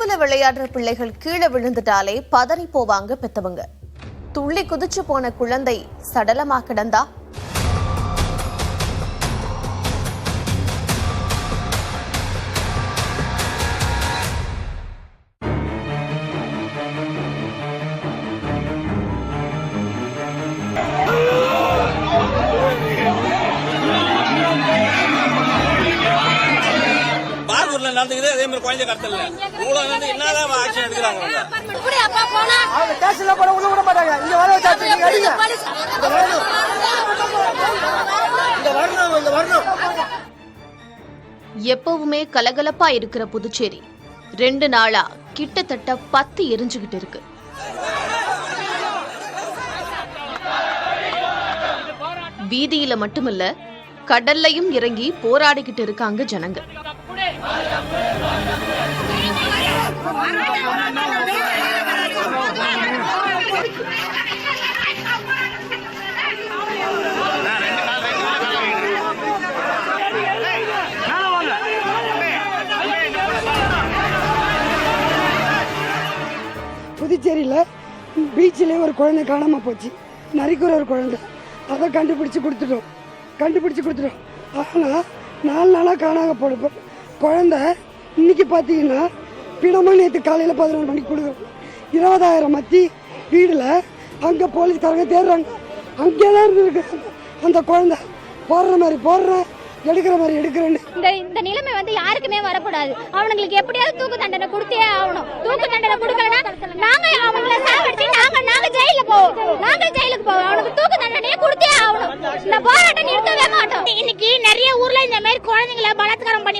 தெருவில் விளையாடுற பிள்ளைகள் கீழே விழுந்துட்டாலே பதறி போவாங்க பெத்தவங்க. துள்ளி குதிச்சு போன குழந்தை சடலமா கிடந்தா நடந்துக்குது. அதே மாதிரி குழந்தை கடத்தல இவ்வளவு வந்து என்னதான் ஆக்ஷன் எடுக்கிறாங்க. எப்பவுமே கலகலப்பா இருக்கிற புதுச்சேரி 2 நாளா கிட்டத்தட்ட 10 எரிஞ்சுகிட்டு இருக்கு. வீதியில மட்டுமில்ல, கடல்லையும் இறங்கி போராடிக்கிட்டு இருக்காங்க ஜனங்க. புதுச்சேரியில் பீச்சிலே ஒரு குழந்தை காணாமல் போச்சு. நரிக்குற ஒரு குழந்தை, அதை கண்டுபிடிச்சி கொடுத்துட்டோம். ஆனால் 4 நாளாக காணாம போட குழந்தை இன்னைக்கு பார்த்தீங்கன்னா பிணமாக நேற்று காலையில் 11 மணிக்கு கொடுக்குறோம். 20,000 மத்தி வீடில் அங்கே போலீஸ்காரங்க தேடுறாங்க. அங்கே தான் இருந்துருக்கு அந்த குழந்தை. போடுற மாதிரி போடுறேன், எடுக்கிற மாதிரி எடுக்கிறேன்னு. இந்த நிலைமை வந்து யாருக்குமே வரக்கூடாது. அவங்களுக்கு எப்படியாவது தூக்கு தண்டனை கொடுத்தே ஆகணும். தூக்கு தண்டனை கொடுக்கலன்னா நாங்க அவங்கள சாவடிச்சு நாங்க ஜெயிலுக்கு போவோம். அவனுக்கு தூக்கு தண்டனையே கொடுத்தே ஆகணும். இந்த போராட்டம் நிறுத்தவே மாட்டோம். இன்னைக்கு நிறைய ஊர்ல இந்த மாதிரி குழந்தைங்களை பலாத்காரம் பண்ணி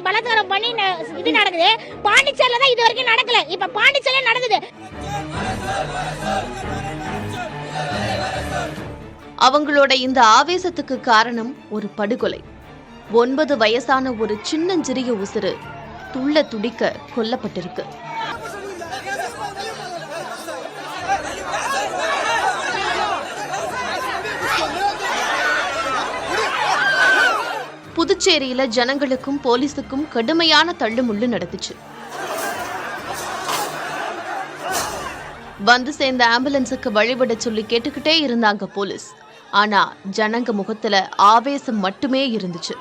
இது நடக்குது. பாண்டிச்சேரியில தான் இது வரைக்கும் நடக்கல. இப்ப பாண்டிச்சேரியில நடக்குது. அவங்களோட இந்த ஆவேசத்துக்கு காரணம் ஒரு படுகொலை. 9 வயசான ஒரு சின்னஞ்சிறிய உசுறு துள்ள துடிக்க கொல்லப்பட்டிருக்கு. புதுச்சேரியில ஜனங்களுக்கும் போலீஸுக்கும் கடுமையான தள்ளுமுள்ளு நடந்துச்சு. வந்து சேர்ந்த ஆம்புலன்ஸுக்கு வழிவிட சொல்லி கேட்டுக்கிட்டே இருந்தாங்க போலீஸ். ஆனா ஜனங்க முகத்துல ஆவேசம் மட்டுமே இருந்துச்சு.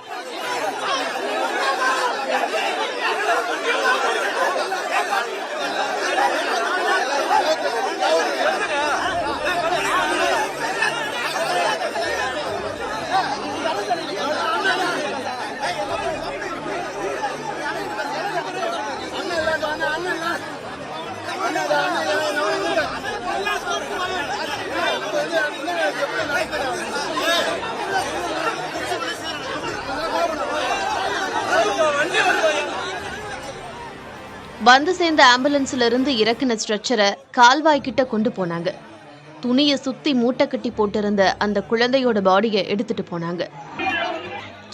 வந்து சேர்ந்த ஆம்புலன்ஸ்ல இருந்து இறக்கின ஸ்ட்ரெச்சரை கால்வாய் கிட்ட கொண்டு போனாங்க. துணியை சுத்தி மூட்டை கட்டி போட்டிருந்த அந்த குழந்தையோட பாடியை எடுத்துட்டு போனாங்க.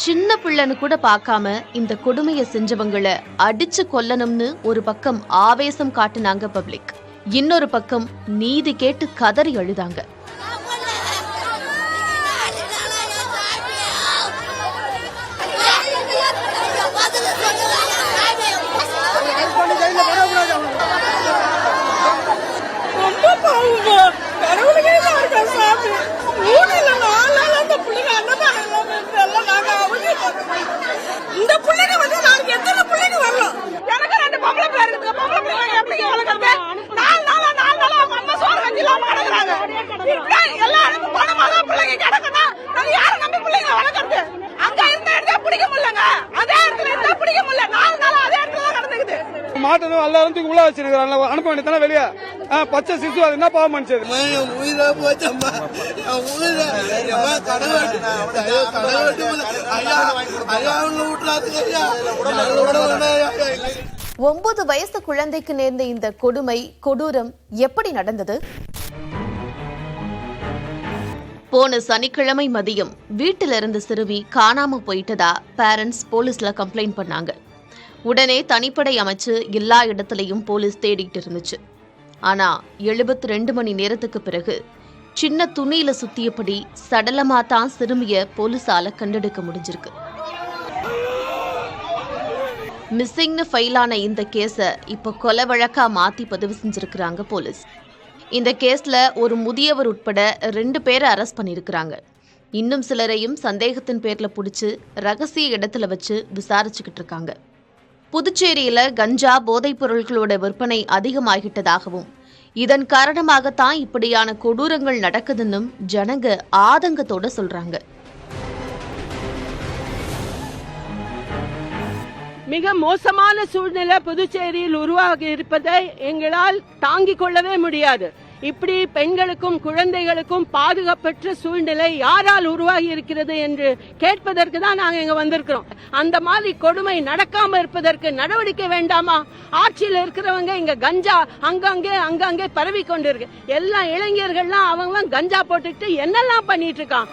சின்ன பிள்ளைன்னு கூட பார்க்காம இந்த கொடுமையை செஞ்சவங்களை அடிச்சு கொல்லணும்னு ஒரு பக்கம் ஆவேசம் காட்டுனாங்க பப்ளிக். இன்னொரு பக்கம் நீதி கேட்டு கதறி அழுதாங்க. இந்த பிள்ளைங்க வந்து நாளைக்கு எத்தனை பிள்ளைங்க வரலாம்? எனக்கு 2 பொம்பளை பிள்ளை இருக்குது. பொம்பளை பிள்ளைங்க எப்படி வளர்க்கறது? 4 நாளா அம்மா சோறு கஞ்சி இல்லாம கிடக்குறாங்க. எல்லாருக்கும் பணமாதான் பிள்ளைங்க கிடக்குன்னா நாங்க யாரை நம்பி பிள்ளைங்க வளர்க்கறது? அங்க இருந்த இடத்துல பிடிக்க முடியலங்க, அதே இடத்துல இருந்தா பிடிக்க முடியல. 4 நாளா அதே இடத்துல தான் நடந்துக்குது. மாட்டணும் எல்லாரும் தூக்கி உள்ள வச்சிருக்காங்க. அனுப்ப வேண்டியதானே வெளியே. பச்சை சிசு அது என்ன பாவம் மனுஷது? உயிரை போச்சம்மா, உயிரை 9 வயசு குழந்தைக்கு நேர்ந்த இந்த கொடுமை கொடூரம் எப்படி நடந்தது? போன சனிக்கிழமை மதியம் வீட்டில இருந்த சிறுமி காணாம போயிட்டதா பேரண்ட்ஸ் போலீஸ்ல கம்ப்ளைண்ட் பண்ணாங்க. உடனே தனிப்படை அமைச்சு எல்லா இடத்துலையும் போலீஸ் தேடிட்டு இருந்துச்சு. ஆனா 72 மணி நேரத்துக்கு பிறகு சின்ன துணியில சுத்தியபடி சடலமா தான் சிறுமிய போலீசால கண்டெடுக்க முடிஞ்சிருக்கு. மிஸ்ஸிங்னு ஃபைலான இந்த கேஸை இப்போ கொலை வழக்கா மாத்தி பதிவு செஞ்சிருக்கிறாங்க போலீஸ். இந்த கேஸ்ல ஒரு முதியவர் உட்பட 2 பேரை அரெஸ்ட் பண்ணியிருக்கிறாங்க. இன்னும் சிலரையும் சந்தேகத்தின் பேர்ல பிடிச்சு ரகசிய இடத்துல வச்சு விசாரிச்சுக்கிட்டு இருக்காங்க. புதுச்சேரியில கஞ்சா போதைப் பொருட்களோட விற்பனை அதிகமாகிட்டதாகவும் இதன் காரணமாகத்தான் இப்படியான கொடூரங்கள் நடக்குதுன்னும் ஜனங்க ஆதங்கத்தோட சொல்றாங்க. மிக மோசமான சூழ்நிலை புதுச்சேரியில் உருவாகி இருப்பதை எங்களால் தாங்கிக் கொள்ளவே முடியாது. இப்படி பெண்களுக்கும் குழந்தைகளுக்கும் பாதுகாப்பற்ற சூழ்நிலை யாரால் உருவாகி இருக்கிறது என்று கேட்பதற்கு தான் நாங்க இங்க வந்திருக்கிறோம். அந்த மாதிரி கொடுமை நடக்காம இருப்பதற்கு நடவடிக்கை வேண்டாமா? ஆட்சியில் இருக்கிறவங்க இங்க கஞ்சா அங்கங்கே பரவி கொண்டிருக்கு. எல்லா இளைஞர்கள்லாம் அவங்க கஞ்சா போட்டுட்டு என்னெல்லாம் பண்ணிட்டு இருக்கான்.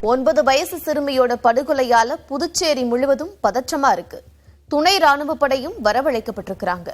9 வயசு சிறுமியோட படுகொலையால புதுச்சேரி முழுவதும் பதற்றமா இருக்கு. துணை ராணுவ படையும் வரவழைக்கப்பட்டிருக்கிறாங்க.